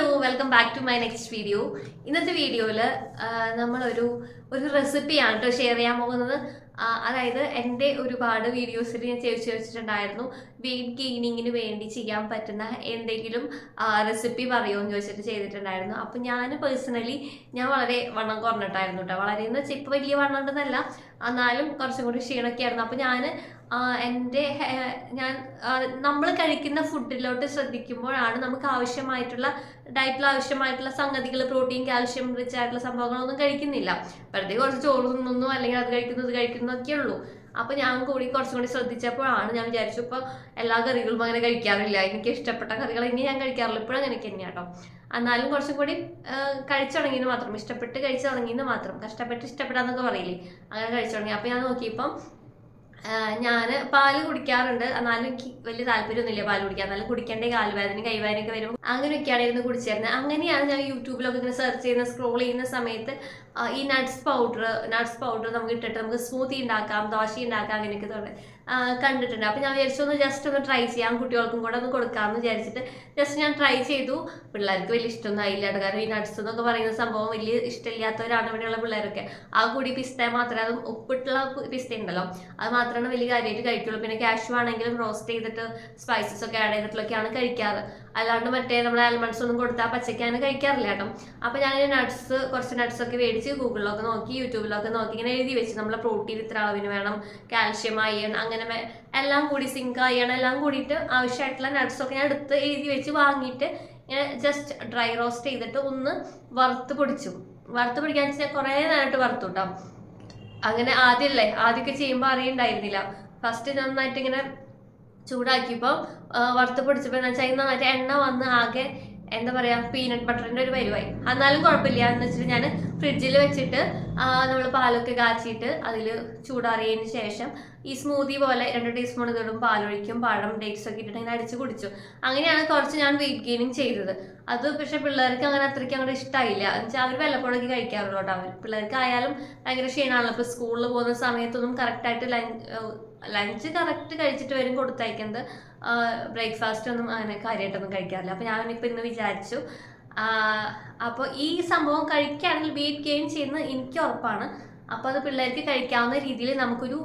Hello welcome back to my next video. ഇന്നത്തെ വീഡിയോയിൽ നമ്മളൊരു റെസിപ്പിയാണ് കേട്ടോ ഷെയർ ചെയ്യാൻ പോകുന്നത്. അതായത് എൻ്റെ ഒരുപാട് വീഡിയോസിൽ ഞാൻ ചോദിച്ചു വെച്ചിട്ടുണ്ടായിരുന്നു വെയിറ്റ് ഗെയിനിങ്ങിന് വേണ്ടി ചെയ്യാൻ പറ്റുന്ന എന്തെങ്കിലും റെസിപ്പി പറയുമോ എന്ന് ചോദിച്ചിട്ട് ചെയ്തിട്ടുണ്ടായിരുന്നു. അപ്പം ഞാൻ പേഴ്സണലി വളരെ വണ്ണം കുറഞ്ഞിട്ടായിരുന്നു കേട്ടോ. വളരെ എന്ന് വെച്ചാൽ ഇപ്പോൾ വലിയ വണ്ണം ഉണ്ടെന്നല്ല, എന്നാലും കുറച്ചും കൂടി ക്ഷീണമൊക്കെ ആയിരുന്നു. അപ്പം ഞാൻ നമ്മൾ കഴിക്കുന്ന ഫുഡിലോട്ട് ശ്രദ്ധിക്കുമ്പോഴാണ് നമുക്ക് ആവശ്യമായിട്ടുള്ള ഡയറ്റിൽ ആവശ്യമായിട്ടുള്ള സംഗതികൾ, പ്രോട്ടീൻ, കാൽഷ്യം റിച്ച് ആയിട്ടുള്ള സംഭവങ്ങളൊന്നും കഴിക്കുന്നില്ല. വെറുതെ കുറച്ച് ചോറ് തിന്നുന്നു, അല്ലെങ്കിൽ അത് കഴിക്കുന്നതൊക്കെ ഉള്ളൂ. അപ്പോൾ ഞാൻ കുറച്ചും കൂടി ശ്രദ്ധിച്ചപ്പോഴാണ് ഞാൻ വിചാരിച്ചു, ഇപ്പോൾ എല്ലാ കറികളും അങ്ങനെ കഴിക്കാറില്ല, എനിക്ക് ഇഷ്ടപ്പെട്ട കറികൾ ഇനി ഞാൻ കഴിക്കാറില്ല. ഇപ്പോഴും അങ്ങനെ തന്നെയാണ് കേട്ടോ. എന്നാലും കുറച്ചും കൂടി കഴിച്ചു തുടങ്ങിയെന്ന് മാത്രം, ഇഷ്ടപ്പെട്ട് കഴിച്ചു തുടങ്ങിയെന്ന് മാത്രം, കഷ്ടപ്പെട്ട് ഇഷ്ടപ്പെടാന്നൊക്കെ പറയില്ലേ, അങ്ങനെ കഴിച്ചു തുടങ്ങി. അപ്പോൾ ഞാൻ നോക്കിയപ്പം ഞാൻ പാല് കുടിക്കാറുണ്ട്, എന്നാലും എനിക്ക് വലിയ താല്പര്യമൊന്നുമില്ല പാല് കുടിക്കാൻ. എന്നാലും കുടിക്കേണ്ട കാലുവേദന കൈവേദനയൊക്കെ വരുമ്പോൾ അങ്ങനെയൊക്കെയാണ് ഇരുന്ന് കുടിച്ചിരുന്നത്. അങ്ങനെയാണ് ഞാൻ യൂട്യൂബിലൊക്കെ ഇങ്ങനെ സെർച്ച് ചെയ്യുന്ന സ്ക്രോൾ ചെയ്യുന്ന സമയത്ത് ഈ നട്ട്സ് പൗഡർ നമുക്ക് ഇട്ടിട്ട് നമുക്ക് സ്മൂത്തി ഉണ്ടാക്കാം, ദോശ ഉണ്ടാക്കാം, അങ്ങനെയൊക്കെ കണ്ടിട്ടുണ്ട്. അപ്പം ഞാൻ വിചാരിച്ചു ജസ്റ്റ് ഒന്ന് ട്രൈ ചെയ്യാം, കുട്ടികൾക്കും കൂടെ ഒന്ന് കൊടുക്കാമെന്ന് വിചാരിച്ചിട്ട് ജസ്റ്റ് ഞാൻ ട്രൈ ചെയ്തു. പിള്ളേർക്ക് വലിയ ഇഷ്ടമൊന്നും ആയില്ല കേട്ടോ. കാരണം ഈ നട്ട്സ് എന്നൊക്കെ പറയുന്ന സംഭവം വലിയ ഇഷ്ടമില്ലാത്തവരാണ് ഇവിടെയുള്ള പിള്ളേരൊക്കെ. ആ കൂടി പിസ്ത മാത്രമേ, അതും ഉപ്പിട്ടുള്ള പിസ്ത ഉണ്ടല്ലോ, അത് മാത്രമാണ് വലിയ കാര്യമായിട്ട് കഴിക്കുള്ളൂ. പിന്നെ കാഷ്യൂ ആണെങ്കിലും റോസ്റ്റ് ചെയ്തിട്ട് സ്പൈസസ് ഒക്കെ ആഡ് ചെയ്തിട്ടുള്ളൊക്കെയാണ് കഴിക്കാറ്. അല്ലാണ്ട് മറ്റേ നമ്മുടെ ആൽമണ്ട്സ് ഒന്നും കൊടുത്താൽ പച്ചക്കാണ് കഴിക്കാറില്ല കേട്ടോ. അപ്പോൾ ഞാൻ കുറച്ച് നട്ട്സ് ഒക്കെ മേടിച്ച് ഗൂഗിളിലൊക്കെ നോക്കി, യൂട്യൂബിലൊക്കെ നോക്കി ഇങ്ങനെ എഴുതി വെച്ച് നമ്മളെ പ്രോട്ടീൻ ഇത്ര അളവിന് വേണം, കാൽഷ്യം, അയൺ, അങ്ങനെ എല്ലാം കൂടി, സിങ്ക്, അയൺ എല്ലാം കൂടിയിട്ട് ആവശ്യമായിട്ടുള്ള നട്ട്സൊക്കെ ഞാൻ എടുത്ത് എഴുതി വെച്ച് വാങ്ങിയിട്ട് ഇങ്ങനെ ജസ്റ്റ് ഡ്രൈ റോസ്റ്റ് ചെയ്തിട്ട് ഒന്ന് വറുത്ത് പൊടിക്കാൻ വെച്ചാൽ കുറേ നേരമായിട്ട് വറുത്തു കേട്ടോ. അങ്ങനെ ആദ്യമൊക്കെ ചെയ്യുമ്പോൾ അറിയണ്ടായിരുന്നില്ല. ഫസ്റ്റ് നന്നായിട്ട് ഇങ്ങനെ ചൂടാക്കിയപ്പോൾ വറുത്ത് പൊടിച്ചപ്പോൾ എന്ന് വെച്ചാൽ നന്നായിട്ട് എണ്ണ വന്ന് ആകെ എന്താ പറയുക, പീനട്ട് ബട്ടറിൻ്റെ ഒരു വരുവായി. എന്നാലും കുഴപ്പമില്ല എന്ന് വെച്ചിട്ട് ഞാൻ ഫ്രിഡ്ജിൽ വെച്ചിട്ട് നമ്മൾ പാലൊക്കെ കാച്ചിയിട്ട് അതിൽ ചൂടാറിയതിന് ശേഷം ഈ സ്മൂതി പോലെ 2 ടീസ്പൂൺ ഇതിടും, പാലൊഴിക്കും, പഴം, ഡേറ്റ്സ് ഒക്കെ ഇട്ടിട്ട് ഇങ്ങനെ അടിച്ച് കുടിച്ചു. അങ്ങനെയാണ് കുറച്ച് ഞാൻ വെയിറ്റ് ഗെയിനിങ് ചെയ്തത്. അത് പക്ഷെ പിള്ളേർക്ക് അങ്ങനെ അത്രയ്ക്ക് അങ്ങോട്ട് ഇഷ്ടമായില്ല. എന്ന് വെച്ചാൽ അവർ വല്ലപ്പോഴൊക്കെ കഴിക്കാറുള്ളൂ കേട്ടോ. പിള്ളേർക്കായാലും ഭയങ്കര ക്ഷീണമാണല്ലോ. ഇപ്പോൾ സ്കൂളിൽ പോകുന്ന സമയത്തൊന്നും കറക്റ്റായിട്ട് ലഞ്ച് കറക്റ്റ് കഴിച്ചിട്ട് വരും കൊടുത്തയക്കുന്നത്. ബ്രേക്ക്ഫാസ്റ്റ് ഒന്നും അങ്ങനെ കാര്യമായിട്ടൊന്നും കഴിക്കാറില്ല. അപ്പോൾ ഞാനിപ്പോൾ ഇന്ന് വിചാരിച്ചു, അപ്പോൾ ഈ സംഭവം കഴിക്കുകയാണെങ്കിൽ വെയിറ്റ് ഗെയിൻ ചെയ്യുന്നത് എനിക്ക് ഉറപ്പാണ്. അപ്പോൾ അത് പിള്ളേർക്ക് കഴിക്കാവുന്ന രീതിയിൽ നമുക്കൊരു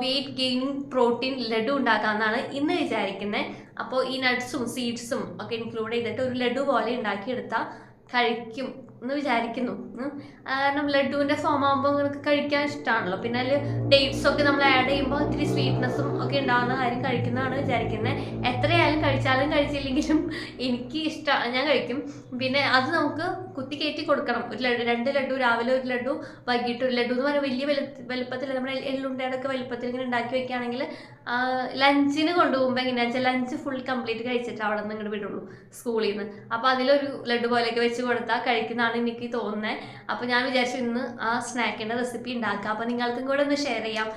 വെയിറ്റ് ഗെയിനിങ് പ്രോട്ടീൻ ലഡു ഉണ്ടാക്കാമെന്നാണ് ഇന്ന് വിചാരിക്കുന്നത്. അപ്പോൾ ഈ നട്ട്സും സീഡ്സും ഒക്കെ ഇൻക്ലൂഡ് ചെയ്തിട്ട് ഒരു ലഡു പോലെ ഉണ്ടാക്കിയെടുത്താൽ കഴിക്കും എന്ന് വിചാരിക്കുന്നു. കാരണം ലഡുവിൻ്റെ ഫോം ആകുമ്പോൾ നിങ്ങൾക്ക് കഴിക്കാൻ ഇഷ്ടമാണല്ലോ. പിന്നെ അതിൽ ഡേറ്റ്സ് ഒക്കെ നമ്മൾ ആഡ് ചെയ്യുമ്പോൾ ഇത്തിരി സ്വീറ്റ്നെസ്സും ഒക്കെ ഉണ്ടാകുന്ന കാര്യം കഴിക്കുന്നതാണ് വിചാരിക്കുന്നത്. എത്രയായാലും കഴിച്ചാലും കഴിച്ചില്ലെങ്കിലും എനിക്ക് ഇഷ്ടമാണ്, ഞാൻ കഴിക്കും. പിന്നെ അത് നമുക്ക് കുത്തി കയറ്റി കൊടുക്കണം. ഒരു ലഡു, 2 ലഡു, രാവിലെ ഒരു ലഡു, വൈകിട്ട് ഒരു ലഡു എന്ന് പറഞ്ഞാൽ വലിയ വലുപ്പത്തിൽ, നമ്മുടെ എള്ളുണ്ടയൊക്കെ വലുപ്പത്തിൽ ഇങ്ങനെ ഉണ്ടാക്കി വെക്കുകയാണെങ്കിൽ ലഞ്ചിന് കൊണ്ടുപോകുമ്പോൾ എങ്ങനെയാണെന്ന് വെച്ചാൽ ലഞ്ച് ഫുൾ കംപ്ലീറ്റ് കഴിച്ചിട്ട് അവിടെ നിന്ന് ഇങ്ങോട്ട് വിടുള്ളൂ സ്കൂളിൽ നിന്ന്. അപ്പോൾ അതിലൊരു ലഡു പോലെയൊക്കെ വെച്ച് കൊടുത്താൽ കഴിക്കുന്നതാണ് എനിക്ക് തോന്നുന്നത്. അപ്പോൾ ഞാൻ വിചാരിച്ചു ഇന്ന് ആ സ്നാക്കിൻ്റെ റെസിപ്പി ഉണ്ടാക്കാം. അപ്പോൾ നിങ്ങൾക്കും കൂടെ ഒന്ന് ഷെയർ ചെയ്യാം.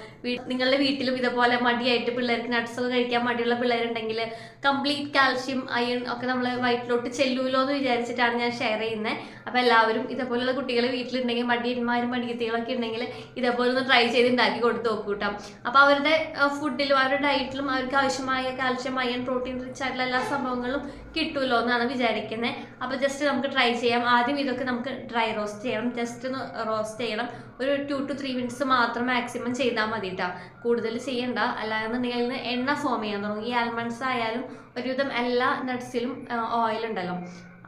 നിങ്ങളുടെ വീട്ടിലും ഇതുപോലെ മടിയായിട്ട് പിള്ളേർക്ക് നട്ട്സ് ഒക്കെ കഴിക്കാൻ മടിയുള്ള പിള്ളേരുണ്ടെങ്കിൽ കംപ്ലീറ്റ് കാൽഷ്യം, അയൺ ഒക്കെ നമ്മൾ വയറ്റിലോട്ട് ചെല്ലൂലോ എന്ന് വിചാരിച്ചിട്ടാണ് ഞാൻ ഷെയർ ചെയ്യുന്നത്. അപ്പോൾ എല്ലാവരും ഇതേപോലുള്ള കുട്ടികൾ വീട്ടിലുണ്ടെങ്കിൽ, മടിയന്മാരും മടിയത്തികളൊക്കെ ഉണ്ടെങ്കിൽ ഇതേപോലെ ഒന്ന് ട്രൈ ചെയ്ത് ഉണ്ടാക്കി കൊടുത്ത് നോക്കൂ കേട്ടോ. അപ്പോൾ അവരുടെ ഫുഡിലും അവരുടെ ഡയറ്റിലും അവർക്ക് ആവശ്യമായ കാൽഷ്യം, അയൺ, പ്രോട്ടീൻ റിച്ച് ആയിട്ടുള്ള എല്ലാ സംഭവങ്ങളും കിട്ടുമല്ലോ എന്നാണ് വിചാരിക്കുന്നത്. അപ്പോൾ ജസ്റ്റ് നമുക്ക് ട്രൈ ചെയ്യാം. ആദ്യം ഇതൊക്കെ നമുക്ക് ഡ്രൈ റോസ്റ്റ് ചെയ്യണം. ജസ്റ്റ് ഒന്ന് റോസ്റ്റ് ചെയ്യണം. ഒരു 2 to 3 മിനിറ്റ്സ് മാത്രം മാക്സിമം ചെയ്താൽ മതി കേട്ടോ. കൂടുതൽ ചെയ്യണ്ട, അല്ലാന്നുണ്ടെങ്കിൽ എണ്ണ ഫോം ചെയ്യാൻ തുടങ്ങും. ഈ ആൽമണ്ട്സ് ആയാലും ഒരുവിധം എല്ലാ നട്ട്സിലും ഓയിൽ ഉണ്ടല്ലോ.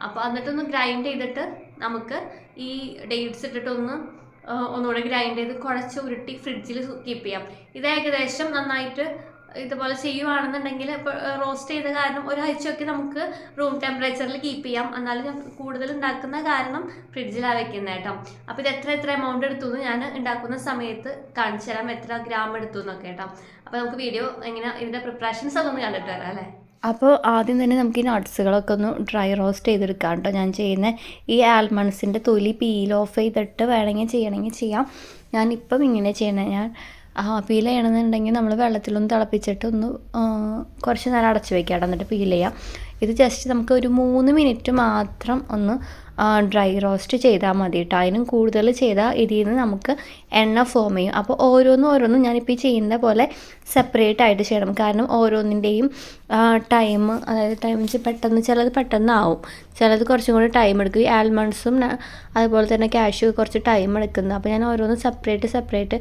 അപ്പോൾ എന്നിട്ടൊന്ന് ഗ്രൈൻഡ് ചെയ്തിട്ട് നമുക്ക് ഈ ഡേറ്റ്സ് ഇട്ടിട്ട് ഒന്നുകൂടെ ഗ്രൈൻഡ് ചെയ്ത് കുഴച്ച് ഉരുട്ടി ഫ്രിഡ്ജിൽ കീപ്പ് ചെയ്യാം. ഇത് ഏകദേശം നന്നായിട്ട് ഇതുപോലെ ചെയ്യുവാണെന്നുണ്ടെങ്കിൽ ഇപ്പോൾ റോസ്റ്റ് ചെയ്ത കാരണം ഒരാഴ്ചയൊക്കെ നമുക്ക് റൂം ടെമ്പറേച്ചറിൽ കീപ്പ് ചെയ്യാം. എന്നാലും ഞാൻ കൂടുതൽ ഉണ്ടാക്കുന്ന കാരണം ഫ്രിഡ്ജിലാണ് വെക്കുന്നത് കേട്ടോ. അപ്പോൾ ഇത് എത്ര എമൗണ്ട് എടുത്തു എന്ന് ഞാൻ ഉണ്ടാക്കുന്ന സമയത്ത് കാണിച്ചു തരാം, എത്ര ഗ്രാം എടുത്തു എന്നൊക്കെ കേട്ടോ. അപ്പോൾ നമുക്ക് വീഡിയോ എങ്ങനെ ഇതിൻ്റെ പ്രിപ്പറേഷൻസ് ഒക്കെ ഒന്ന് കണ്ടിട്ട് വരാം അല്ലേ. അപ്പോൾ ആദ്യം തന്നെ നമുക്ക് ഈ നട്ട്സുകളൊക്കെ ഒന്ന് ഡ്രൈ റോസ്റ്റ് ചെയ്തെടുക്കാം കേട്ടോ. ഞാൻ ചെയ്യുന്ന ഈ ആൽമണ്ട്സിൻ്റെ തൊലി പീൽ ഓഫ് ചെയ്തിട്ട് ചെയ്യണമെങ്കിൽ ചെയ്യാം. ഞാനിപ്പം ഇങ്ങനെ ചെയ്യണത്, ഞാൻ പീൽ ചെയ്യണമെന്നുണ്ടെങ്കിൽ നമ്മൾ വെള്ളത്തിലൊന്ന് തിളപ്പിച്ചിട്ട് കുറച്ച് നേരം അടച്ച് വയ്ക്കാം, എന്നിട്ട് പീൽ ചെയ്യാം. ഇത് ജസ്റ്റ് നമുക്ക് ഒരു 3 മിനിറ്റ് മാത്രം ഒന്ന് ഡ്രൈ റോസ്റ്റ് ചെയ്താൽ മതി കേട്ടോ. അതിനും കൂടുതൽ ചെയ്താൽ ഇതിൽ നിന്ന് നമുക്ക് എണ്ണ ഫോം ചെയ്യും. അപ്പോൾ ഓരോന്നും ഞാനിപ്പോൾ ഈ ചെയ്യുന്ന പോലെ സെപ്പറേറ്റ് ആയിട്ട് ചെയ്യണം. കാരണം ഓരോന്നിൻ്റെയും ടൈം, അതായത് ടൈം പെട്ടെന്ന്, ചിലത് പെട്ടെന്നാവും, ചിലത് കുറച്ചും കൂടി ടൈം എടുക്കും. ഈ ആൽമണ്ട്സും അതുപോലെ തന്നെ കാഷ്യൂ കുറച്ച് ടൈം എടുക്കുന്നത്. അപ്പോൾ ഞാൻ ഓരോന്നും സെപ്പറേറ്റ്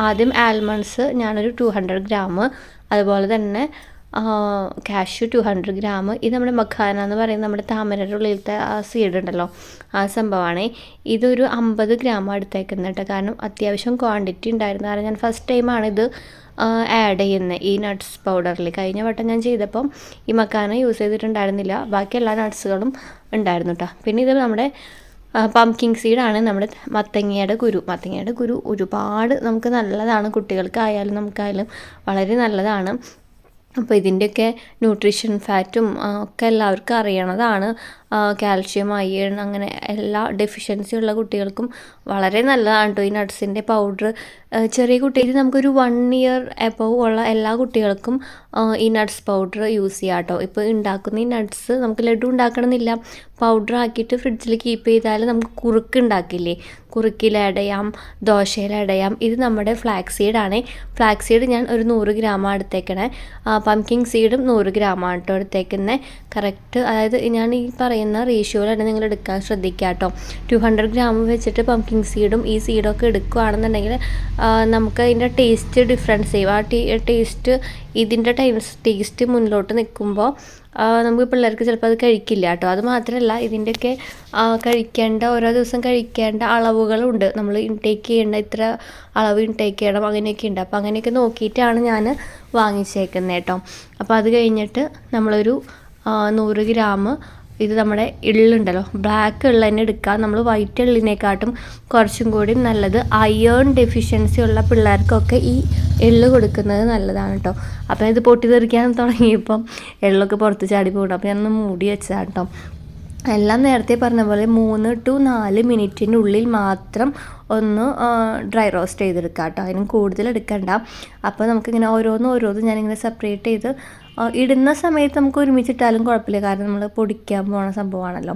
ആദ്യം ആൽമണ്ട്സ് ഞാനൊരു 200 ഗ്രാം, അതുപോലെ തന്നെ കാഷ്യൂ 200 ഗ്രാം. ഇത് നമ്മുടെ മഖാന എന്ന് പറയുന്നത് നമ്മുടെ താമരയുടെ ഉള്ളിലത്തെ ആ സീഡ് ഉണ്ടല്ലോ, ആ സംഭവമാണ്. ഇതൊരു 50 ഗ്രാം എടുത്തേക്കുന്നത് കേട്ടോ. കാരണം അത്യാവശ്യം ക്വാണ്ടിറ്റി ഉണ്ടായിരുന്നു. കാരണം ഞാൻ ഫസ്റ്റ് ടൈമാണ് ഇത് ആഡ് ചെയ്യുന്നത് ഈ നട്ട്സ് പൗഡറിൽ. കഴിഞ്ഞ വട്ടം ഞാൻ ചെയ്തപ്പം ഈ മക്കാന യൂസ് ചെയ്തിട്ടുണ്ടായിരുന്നില്ല, ബാക്കി എല്ലാ നട്ട്സുകളും ഉണ്ടായിരുന്നു കേട്ടോ. പിന്നെ ഇത് നമ്മുടെ പംകിൻ സീഡാണ്, നമ്മുടെ മത്തങ്ങയുടെ കുരു ഒരുപാട് നമുക്ക് നല്ലതാണ്, കുട്ടികൾക്കായാലും നമുക്കായാലും വളരെ നല്ലതാണ്. അപ്പോൾ ഇതിൻ്റെയൊക്കെ ന്യൂട്രീഷൻ ഫാറ്റും ഒക്കെ എല്ലാവർക്കും അറിയണതാണ്. കാൽഷ്യം, അയൺ, അങ്ങനെ എല്ലാ ഡെഫിഷ്യൻസി ഉള്ള കുട്ടികൾക്കും വളരെ നല്ലതാണ് കേട്ടോ ഈ നട്ട്സിൻ്റെ പൗഡർ. ചെറിയ കുട്ടികൾ നമുക്കൊരു 1 ഇയർ എബവ് ഉള്ള എല്ലാ കുട്ടികൾക്കും ഈ നട്ട്സ് പൗഡർ യൂസ് ചെയ്യാം കേട്ടോ. ഇപ്പോൾ ഉണ്ടാക്കുന്ന ഈ നട്ട്സ് നമുക്ക് ലഡു ഉണ്ടാക്കണമെന്നില്ല, പൗഡർ ആക്കിയിട്ട് ഫ്രിഡ്ജിൽ കീപ്പ് ചെയ്താൽ നമുക്ക് കുറുക്ക് ഉണ്ടാക്കില്ലേ, കുറുക്കിൽ ആഡ് ചെയ്യാം, ദോശയിൽ ആഡ് ചെയ്യാം. ഇത് നമ്മുടെ ഫ്ലാക്സ് സീഡാണ്. ഫ്ലാക്സ് സീഡ് ഞാൻ ഒരു 100 ഗ്രാമാണ് എടുത്തേക്കണേ. പംകിൻ സീഡും 100 ഗ്രാമാണ് കേട്ടോ എടുത്തേക്കുന്നത്. കറക്റ്റ്, അതായത് ഞാൻ ഈ പറയുന്ന റേഷ്യോയിലാണ് നിങ്ങൾ എടുക്കാൻ ശ്രദ്ധിക്കുക കേട്ടോ. 200 ഗ്രാം വെച്ചിട്ട് പംകിൻ സീഡും ഈ സീഡൊക്കെ എടുക്കുകയാണെന്നുണ്ടെങ്കിൽ നമുക്ക് അതിൻ്റെ ടേസ്റ്റ് ഡിഫറൻസ് ചെയ്യും. ആ ടേസ്റ്റ്, ഇതിൻ്റെ ടേസ്റ്റ് മുന്നിലോട്ട് നിൽക്കുമ്പോൾ നമുക്ക് പിള്ളേർക്ക് ചിലപ്പോൾ അത് കഴിക്കില്ല കേട്ടോ. അത് മാത്രമല്ല ഇതിൻ്റെയൊക്കെ കഴിക്കേണ്ട, ഓരോ ദിവസം കഴിക്കേണ്ട അളവുകളുണ്ട്. നമ്മൾ ഇൻടേക്ക് ചെയ്യേണ്ട ഇത്ര അളവ് ഇൻടേക്ക് ചെയ്യണം, അങ്ങനെയൊക്കെ ഉണ്ട്. അപ്പോൾ അങ്ങനെയൊക്കെ നോക്കിയിട്ടാണ് ഞാൻ വാങ്ങിച്ചേക്കുന്നത് കേട്ടോ. അപ്പോൾ അത് കഴിഞ്ഞിട്ട് നമ്മളൊരു 100 ഗ്രാം ഇത് നമ്മുടെ എള്ളുണ്ടല്ലോ, ബ്ലാക്ക് എള്ള് തന്നെ എടുക്കുക. നമ്മൾ വൈറ്റ് എള്ളിനെക്കാട്ടും കുറച്ചും കൂടി നല്ലത് അയേൺ ഡെഫിഷ്യൻസി ഉള്ള പിള്ളേർക്കൊക്കെ ഈ എള്ള് കൊടുക്കുന്നത് നല്ലതാണ് കേട്ടോ. അപ്പോൾ ഇത് പൊട്ടിത്തെറിക്കാൻ തുടങ്ങിയപ്പം എള്ളൊക്കെ പുറത്ത് ചാടി പോകണം. അപ്പോൾ ഞാനൊന്ന് മൂടി വെച്ചതാണ് കേട്ടോ. എല്ലാം നേരത്തെ പറഞ്ഞ പോലെ 3 to 4 മിനിറ്റിനുള്ളിൽ മാത്രം ഒന്ന് ഡ്രൈ റോസ്റ്റ് ചെയ്തെടുക്കുക കേട്ടോ. അതിനും കൂടുതൽ എടുക്കണ്ട. അപ്പോൾ നമുക്കിങ്ങനെ ഓരോന്നും ഞാനിങ്ങനെ സെപ്പറേറ്റ് ചെയ്ത് ഇടുന്ന സമയത്ത് നമുക്ക് ഒരുമിച്ചിട്ടാലും കുഴപ്പമില്ല, കാരണം നമ്മൾ പൊടിക്കാൻ പോണ സംഭവമാണല്ലോ.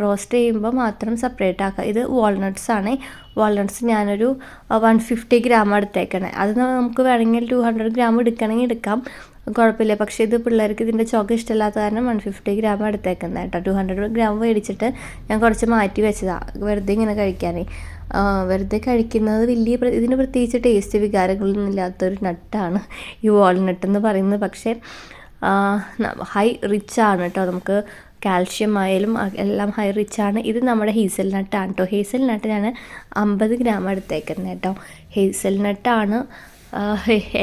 റോസ്റ്റ് ചെയ്യുമ്പോൾ മാത്രം സെപ്പറേറ്റ് ആക്കുക. ഇത് വാൾനട്ട്സ് ആണ്. വാൾനട്ട്സ് ഞാനൊരു 150 ഗ്രാം എടുത്തേക്കണേ. അത് നമുക്ക് വേണമെങ്കിൽ 200 ഗ്രാം എടുക്കണമെങ്കിൽ എടുക്കാം, കുഴപ്പമില്ല. പക്ഷേ ഇത് പിള്ളേർക്ക് ഇതിൻ്റെ ചോക്ക് ഇഷ്ടമില്ലാത്ത കാരണം 150 ഗ്രാം എടുത്തേക്കുന്നത് കേട്ടോ. 200 ഗ്രാം മേടിച്ചിട്ട് ഞാൻ കുറച്ച് മാറ്റി വെച്ചതാണ്, വെറുതെ ഇങ്ങനെ കഴിക്കാനേ. വെറുതെ കഴിക്കുന്നത് ഇതിന് പ്രത്യേകിച്ച് ടേസ്റ്റ് വികാരങ്ങളൊന്നും ഇല്ലാത്തൊരു നട്ടാണ് ഈ വാൾനട്ട് എന്ന് പറയുന്നത്. പക്ഷേ ഹൈ റിച്ചാണ് കേട്ടോ. നമുക്ക് കാൽഷ്യം ആയാലും എല്ലാം ഹൈ റിച്ചാണ്. ഇത് നമ്മുടെ ഹേസൽനട്ടാണ് കേട്ടോ. ഹേസൽനട്ട് ഞാൻ 50 ഗ്രാം എടുത്തേക്കുന്നത് കേട്ടോ. ഹേസൽനട്ടാണ്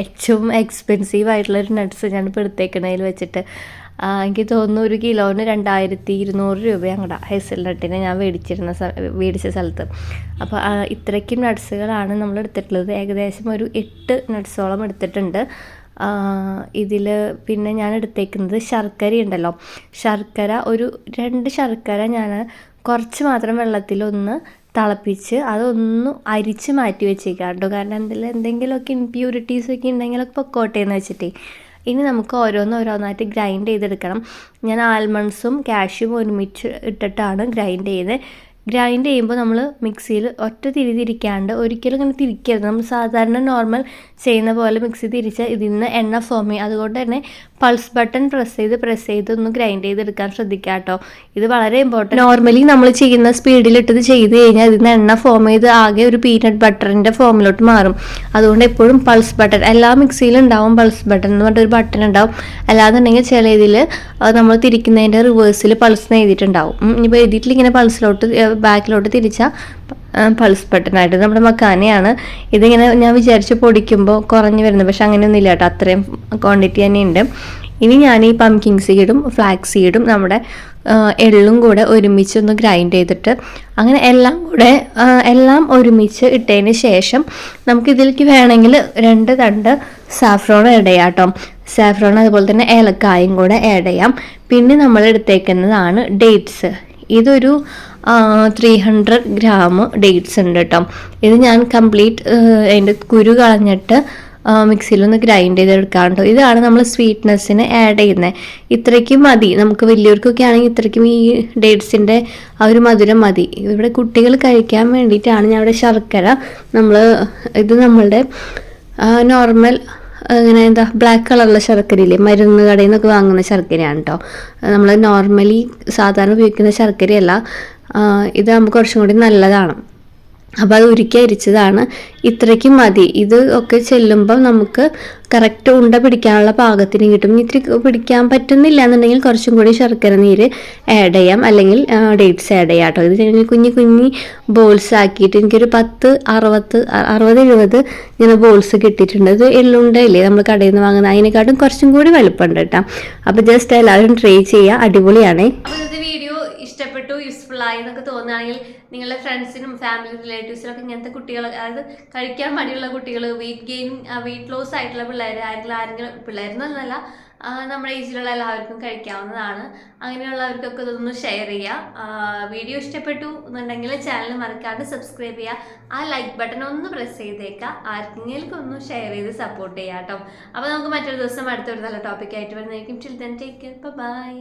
ഏറ്റവും എക്സ്പെൻസീവ് ആയിട്ടുള്ളൊരു നട്ട്സ് ഞാനിപ്പോൾ എടുത്തേക്കണതിൽ വെച്ചിട്ട്. എനിക്ക് തോന്നുന്നു 1 കിലോന് 2200 രൂപ അങ്ങോട്ടാ ഹേസൽനട്ടിനെ ഞാൻ മേടിച്ച സ്ഥലത്ത്. അപ്പോൾ ഇത്രയ്ക്കും നട്ട്സുകളാണ് നമ്മൾ എടുത്തിട്ടുള്ളത്. ഏകദേശം ഒരു 8 നട്ട്സോളം എടുത്തിട്ടുണ്ട്. ഇതിൽ പിന്നെ ഞാൻ എടുത്തേക്കുന്നത് ശർക്കര ഉണ്ടല്ലോ, ശർക്കര ഒരു 2 ശർക്കര ഞാൻ കുറച്ച് മാത്രം വെള്ളത്തിലൊന്ന് തിളപ്പിച്ച് അതൊന്ന് അരിച്ച് മാറ്റി വെച്ചേക്കാം കേട്ടോ. കാരണം എന്തെങ്കിലുമൊക്കെ ഇംപ്യൂരിറ്റീസൊക്കെ ഉണ്ടെങ്കിലൊക്കെ പൊക്കോട്ടെ എന്ന് വെച്ചിട്ടേ. ഇനി നമുക്ക് ഓരോന്നായിട്ട് ഗ്രൈൻഡ് ചെയ്തെടുക്കണം. ഞാൻ ആൽമണ്ട്സും കാഷ്യൂം ഒരുമിച്ച് ഇട്ടിട്ടാണ് ഗ്രൈൻഡ് ചെയ്തത്. ഗ്രൈൻഡ് ചെയ്യുമ്പോൾ നമ്മൾ മിക്സിയിൽ ഒറ്റ തിരിക്കാണ്ട് ഒരിക്കലും ഇങ്ങനെ തിരിക്കരുത്. നമ്മൾ സാധാരണ നോർമൽ ചെയ്യുന്ന പോലെ മിക്സി തിരിച്ചാൽ ഇതിൽ നിന്ന് എണ്ണ ഫോം ചെയ്യും. അതുകൊണ്ട് തന്നെ പൾസ് ബട്ടൺ പ്രസ് ചെയ്ത് ഒന്ന് ഗ്രൈൻഡ് ചെയ്തെടുക്കാൻ ശ്രദ്ധിക്കുക കേട്ടോ. ഇത് വളരെ ഇമ്പോർട്ടൻറ്റ്. നോർമലി നമ്മൾ ചെയ്യുന്ന സ്പീഡിലിട്ടത് ചെയ്ത് കഴിഞ്ഞാൽ ഇതിൽ നിന്ന് എണ്ണ ഫോം ചെയ്ത് ആകെ ഒരു പീനട്ട് ബട്ടറിൻ്റെ ഫോമിലോട്ട് മാറും. അതുകൊണ്ട് എപ്പോഴും പൾസ് ബട്ടൺ, എല്ലാ മിക്സിയിലും ഉണ്ടാവും പൾസ് ബട്ടൺ എന്ന് പറഞ്ഞിട്ടൊരു ബട്ടൺ ഉണ്ടാവും. അല്ലാന്നുണ്ടെങ്കിൽ ചില ഇതിൽ നമ്മൾ തിരിക്കുന്നതിൻ്റെ റിവേഴ്സിൽ പൾസ് എഴുതിയിട്ടുണ്ടാവും. ഇപ്പോൾ എഴുതിയിട്ടില്ല, ഇങ്ങനെ പൾസിലോട്ട് ബാക്കിലോട്ട് തിരിച്ചാൽ പൾസ് ബട്ടണായിട്ട് നമ്മുടെ മക്കാനയാണ്. ഇതിങ്ങനെ ഞാൻ വിചാരിച്ച് പൊടിക്കുമ്പോൾ കുറഞ്ഞു വരുന്നത്, പക്ഷെ അങ്ങനെയൊന്നുമില്ല കേട്ടോ, അത്രയും ക്വാണ്ടിറ്റി തന്നെയുണ്ട്. ഇനി ഞാൻ ഈ പംകിൻ സീഡും ഫ്ലാക്സ് സീഡും നമ്മുടെ എള്ളും കൂടെ ഒരുമിച്ചൊന്ന് ഗ്രൈൻഡ് ചെയ്തിട്ട് അങ്ങനെ എല്ലാം ഒരുമിച്ച് ഇട്ടതിന് ശേഷം നമുക്കിതിലേക്ക് വേണമെങ്കിൽ 2 തണ്ട് സാഫ്രോൺ ആഡ് ചെയ്യാം കേട്ടോ. സാഫ്രോൺ അതുപോലെ തന്നെ ഏലക്കായും കൂടെ ആഡ് ചെയ്യാം. പിന്നെ നമ്മൾ എടുത്തേക്കുന്നതാണ് ഡേറ്റ്സ്. ഇതൊരു 300 ഗ്രാം ഡേറ്റ്സ് ഉണ്ട് കേട്ടോ. ഇത് ഞാൻ കംപ്ലീറ്റ് അതിൻ്റെ കുരു കളഞ്ഞിട്ട് മിക്സിയിലൊന്ന് ഗ്രൈൻഡ് ചെയ്തെടുക്കാം കേട്ടോ. ഇതാണ് നമ്മൾ സ്വീറ്റ്നെസ്സിന് ആഡ് ചെയ്യുന്നത്. ഇത്രയ്ക്കും മതി. നമുക്ക് വലിയവർക്കൊക്കെ ആണെങ്കിൽ ഇത്രയ്ക്കും ഈ ഡേറ്റ്സിൻ്റെ ആ ഒരു മധുരം മതി. ഇവിടെ കുട്ടികൾ കഴിക്കാൻ വേണ്ടിയിട്ടാണ് ഞാൻ ഇവിടെ ശർക്കര ഇത് നമ്മളുടെ നോർമൽ ഇങ്ങനെ ബ്ലാക്ക് കളറുള്ള ശർക്കരയില്ലേ, മരുന്ന് കടയിൽ നിന്നൊക്കെ വാങ്ങുന്ന ശർക്കരയാണ് കേട്ടോ. നമ്മൾ നോർമലി സാധാരണ ഉപയോഗിക്കുന്ന ശർക്കരയല്ല. ഇത് നമുക്ക് കുറച്ചും കൂടി നല്ലതാണ്. അപ്പോൾ അത് ഉരുക്കി അരിച്ചതാണ്. ഇത്രയ്ക്കും മതി. ഇത് ഒക്കെ ചെല്ലുമ്പം നമുക്ക് കറക്റ്റ് ഉണ്ട പിടിക്കാനുള്ള പാകത്തിന് കിട്ടും. ഇത്തിരി പിടിക്കാൻ പറ്റുന്നില്ല എന്നുണ്ടെങ്കിൽ കുറച്ചും കൂടി ശർക്കര നീര് ആഡ് ചെയ്യാം, അല്ലെങ്കിൽ ഡേറ്റ്സ് ആഡ് ചെയ്യാം കേട്ടോ. ഇത് ഞാൻ കുഞ്ഞി ബോൾസ് ആക്കിയിട്ട് എനിക്കൊരു 60-70 ഇങ്ങനെ ബോൾസ് കിട്ടിയിട്ടുണ്ട്. ഇത് എള്ളുണ്ടല്ലേ നമ്മൾ കടയിൽ നിന്ന് വാങ്ങുന്നത്, അതിനെക്കാട്ടും കുറച്ചും കൂടി വലുപ്പമുണ്ട് കേട്ടോ. അപ്പോൾ ജസ്റ്റ് എല്ലാവരും ട്രൈ ചെയ്യുക, അടിപൊളിയാണേ. അപ്പോൾ ഇന്നത്തെ വീഡിയോ ഇഷ്ടപ്പെട്ടു, യൂസ്ഫുൾ ആയി എന്നൊക്കെ തോന്നുകയാണെങ്കിൽ നിങ്ങളുടെ ഫ്രണ്ട്സിനും ഫാമിലി റിലേറ്റീവ്സിനൊക്കെ ഇങ്ങനത്തെ കുട്ടികൾ, അതായത് കഴിക്കാൻ മടിയുള്ള കുട്ടികൾ, വെയിറ്റ് ലോസ് ആയിട്ടുള്ള പിള്ളേർ, ആരെങ്കിലും പിള്ളേരെന്നല്ല നമ്മുടെ ഏജിലുള്ള എല്ലാവർക്കും കഴിക്കാവുന്നതാണ്. അങ്ങനെയുള്ളവർക്കൊക്കെ ഇതൊന്ന് ഷെയർ ചെയ്യുക. വീഡിയോ ഇഷ്ടപ്പെട്ടു എന്നുണ്ടെങ്കിൽ ചാനൽ മറക്കാണ്ട് സബ്സ്ക്രൈബ് ചെയ്യുക. ആ ലൈക്ക് ബട്ടൺ ഒന്ന് പ്രസ് ചെയ്തേക്കുക. ആർക്കെങ്കിലും ഒന്ന് ഷെയർ ചെയ്ത് സപ്പോർട്ട് ചെയ്യാം കേട്ടോ. അപ്പോൾ നമുക്ക് മറ്റൊരു ദിവസം അടുത്തൊരു നല്ല ടോപ്പിക്കായിട്ട് വരുന്നതായിരിക്കും. Till then take care, by.